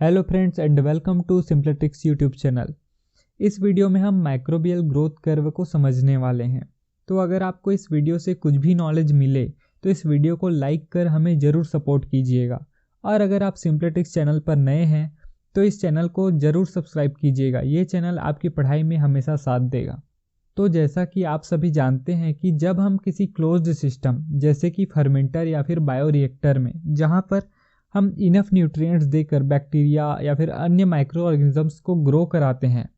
Hello friends and welcome to Simplitrics YouTube channel. इस video में हम माइक्रोबियल ग्रोथ कर्व को समझने वाले हैं। तो अगर आपको इस वीडियो से कुछ भी नॉलेज मिले तो इस वीडियो को लाइक कर हमें ज़रूर सपोर्ट कीजिएगा। और अगर आप सिंप्लिट्रिक्स चैनल पर नए हैं तो इस चैनल को ज़रूर सब्सक्राइब कीजिएगा। ये चैनल आपकी पढ़ाई में हमेशा साथ देगा। तो जैसा कि आप सभी जानते हैं कि जब हम किसी क्लोज्ड सिस्टम जैसे कि फर्मेंटर या फिर बायोरिएक्टर में जहाँ पर हम इनफ न्यूट्रिएंट्स देकर बैक्टीरिया या फिर अन्य माइक्रो ऑर्गेनिजम्स को ग्रो कराते हैं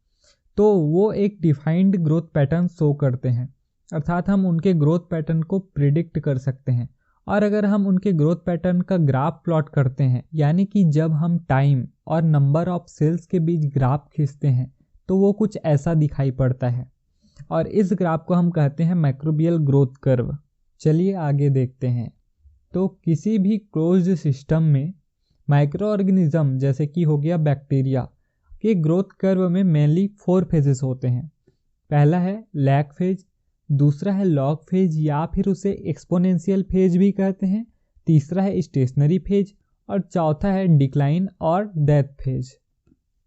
तो वो एक डिफाइंड ग्रोथ पैटर्न शो करते हैं, अर्थात हम उनके ग्रोथ पैटर्न को प्रिडिक्ट कर सकते हैं। और अगर हम उनके ग्रोथ पैटर्न का ग्राफ प्लॉट करते हैं, यानी कि जब हम टाइम और नंबर ऑफ सेल्स के बीच ग्राफ खींचते हैं तो वो कुछ ऐसा दिखाई पड़ता है और इस ग्राफ को हम कहते हैं माइक्रोबियल ग्रोथ कर्व। चलिए आगे देखते हैं। तो किसी भी क्लोज्ड सिस्टम में माइक्रो ऑर्गेनिज्म जैसे कि हो गया बैक्टीरिया के ग्रोथ कर्व में मेनली 4 फेजेस होते हैं। पहला है लैग फेज, दूसरा है लॉग फेज या फिर उसे एक्सपोनेंशियल फेज भी कहते हैं, तीसरा है स्टेशनरी फेज और चौथा है डिक्लाइन और डेथ फेज।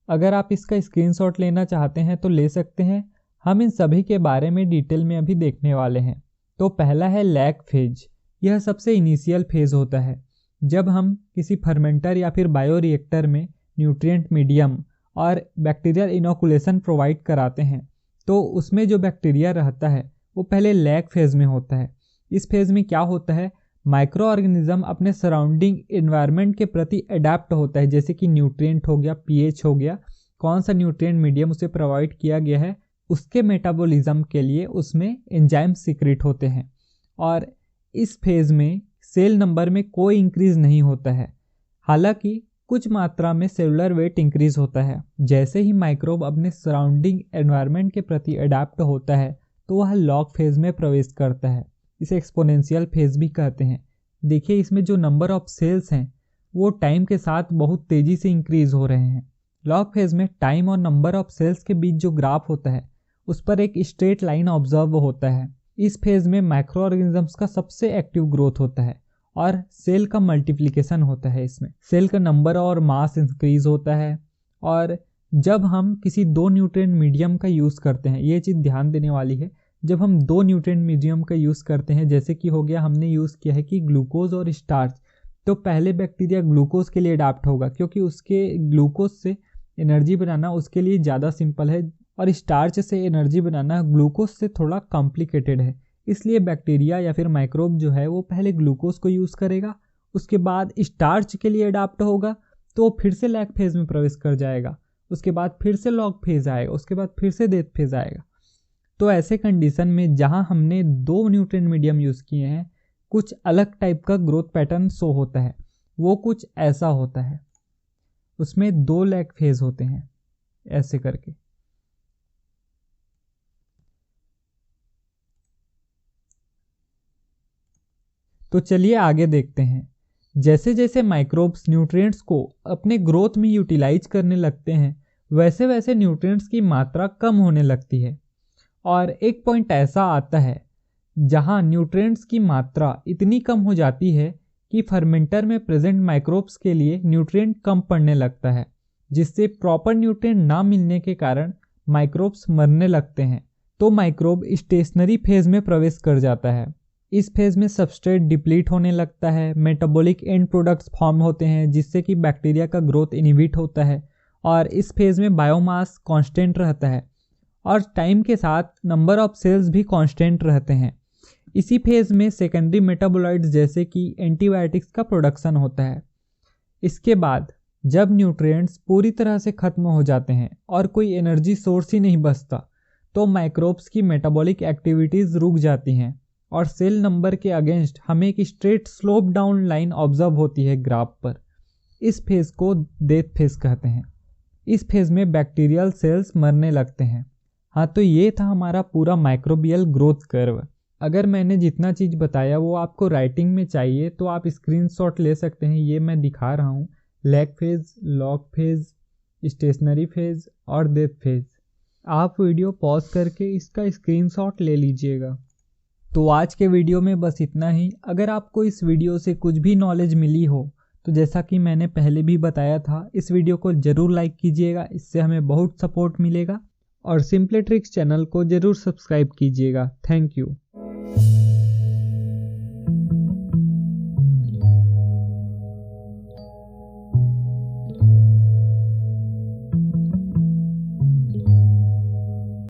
अगर आप इसका स्क्रीनशॉट लेना चाहते हैं तो ले सकते हैं। हम इन सभी के बारे में डिटेल में अभी देखने वाले हैं। तो पहला है लैग फेज। यह सबसे इनिशियल फेज होता है जब हम किसी फर्मेंटर या फिर बायोरिएक्टर में न्यूट्रिएंट मीडियम और बैक्टीरियल इनोकुलेशन प्रोवाइड कराते हैं तो उसमें जो बैक्टीरिया रहता है वो पहले लैग फेज में होता है। इस फेज में क्या होता है, माइक्रो ऑर्गेनिज्म अपने सराउंडिंग एनवायरनमेंट के प्रति अडेप्ट होता है, जैसे कि न्यूट्रिएंट हो गया, पीएच हो गया, कौन सा न्यूट्रिएंट मीडियम उसे प्रोवाइड किया गया है, उसके मेटाबॉलिज्म के लिए उसमें एंजाइम सीक्रेट होते हैं। और इस फेज में सेल नंबर में कोई इंक्रीज नहीं होता है, हालांकि कुछ मात्रा में सेलुलर वेट इंक्रीज होता है। जैसे ही माइक्रोब अपने सराउंडिंग एनवायरनमेंट के प्रति अडेप्ट होता है तो वह लॉग फेज में प्रवेश करता है। इसे एक्सपोनेंशियल फेज भी कहते हैं। देखिए इसमें जो नंबर ऑफ सेल्स हैं वो टाइम के साथ बहुत तेजी से इंक्रीज हो रहे हैं। लॉग फेज में टाइम और नंबर ऑफ सेल्स के बीच जो ग्राफ होता है उस पर एक स्ट्रेट लाइन ऑब्जर्व होता है। इस फेज में माइक्रो ऑर्गेनिजम्स का सबसे एक्टिव ग्रोथ होता है और सेल का मल्टीप्लिकेशन होता है। इसमें सेल का नंबर और मास इंक्रीज होता है। और जब हम किसी 2 न्यूट्रिएंट मीडियम का यूज़ करते हैं, ये चीज़ ध्यान देने वाली है, जब हम 2 न्यूट्रिएंट मीडियम का यूज़ करते हैं, जैसे कि हो गया हमने यूज़ किया है कि ग्लूकोज और स्टार्च, तो पहले बैक्टीरिया ग्लूकोज के लिए अडाप्ट होगा क्योंकि उसके ग्लूकोज से एनर्जी बनाना उसके लिए ज़्यादा सिंपल है और स्टार्च से एनर्जी बनाना ग्लूकोज से थोड़ा कॉम्प्लिकेटेड है। इसलिए बैक्टीरिया या फिर माइक्रोब जो है वो पहले ग्लूकोज को यूज़ करेगा, उसके बाद स्टार्च के लिए अडाप्ट होगा तो फिर से लैग फेज में प्रवेश कर जाएगा, उसके बाद फिर से लॉग फेज आएगा, उसके बाद फिर से डेथ फेज आएगा। तो ऐसे कंडीशन में जहां हमने 2 न्यूट्रिएंट मीडियम यूज़ किए हैं कुछ अलग टाइप का ग्रोथ पैटर्न शो होता है। वो कुछ ऐसा होता है, उसमें 2 लैग फेज होते हैं ऐसे करके। तो चलिए आगे देखते हैं। जैसे जैसे माइक्रोब्स न्यूट्रिएंट्स को अपने ग्रोथ में यूटिलाइज करने लगते हैं वैसे वैसे न्यूट्रिएंट्स की मात्रा कम होने लगती है और एक पॉइंट ऐसा आता है जहां न्यूट्रिएंट्स की मात्रा इतनी कम हो जाती है कि फर्मेंटर में प्रेजेंट माइक्रोब्स के लिए न्यूट्रिएंट कम पड़ने लगता है, जिससे प्रॉपर न्यूट्रिएंट ना मिलने के कारण माइक्रोब्स मरने लगते हैं। तो माइक्रोब स्टेशनरी फेज में प्रवेश कर जाता है। इस फेज में सबस्ट्रेट डिप्लीट होने लगता है, मेटाबॉलिक एंड प्रोडक्ट्स फॉर्म होते हैं जिससे कि बैक्टीरिया का ग्रोथ इनहिबिट होता है और इस फेज में बायोमास कांस्टेंट रहता है और टाइम के साथ नंबर ऑफ सेल्स भी कांस्टेंट रहते हैं। इसी फेज में सेकेंडरी मेटाबोलाइट्स जैसे कि एंटीबायोटिक्स का प्रोडक्शन होता है। इसके बाद जब न्यूट्रिएंट्स पूरी तरह से खत्म हो जाते हैं और कोई एनर्जी सोर्स ही नहीं बचता तो माइक्रोब्स की मेटाबॉलिक एक्टिविटीज़ रुक जाती हैं और सेल नंबर के अगेंस्ट हमें एक straight slope down line observe होती है ग्राफ पर। इस फेज को डेथ फेज कहते हैं। इस फेज में बैक्टीरियल सेल्स मरने लगते हैं। हाँ, तो ये था हमारा पूरा माइक्रोबियल ग्रोथ कर्व। अगर मैंने जितना चीज़ बताया वो आपको राइटिंग में चाहिए तो आप स्क्रीनशॉट ले सकते हैं। ये मैं दिखा रहा हूँ, lag phase, log phase, stationary phase और डेथ फेज। आप वीडियो पॉज करके इसका स्क्रीनशॉट ले लीजिएगा। तो आज के वीडियो में बस इतना ही। अगर आपको इस वीडियो से कुछ भी नॉलेज मिली हो तो जैसा कि मैंने पहले भी बताया था, इस वीडियो को ज़रूर लाइक कीजिएगा, इससे हमें बहुत सपोर्ट मिलेगा। और सिंपलीट्रिक्स चैनल को ज़रूर सब्सक्राइब कीजिएगा। Thank you.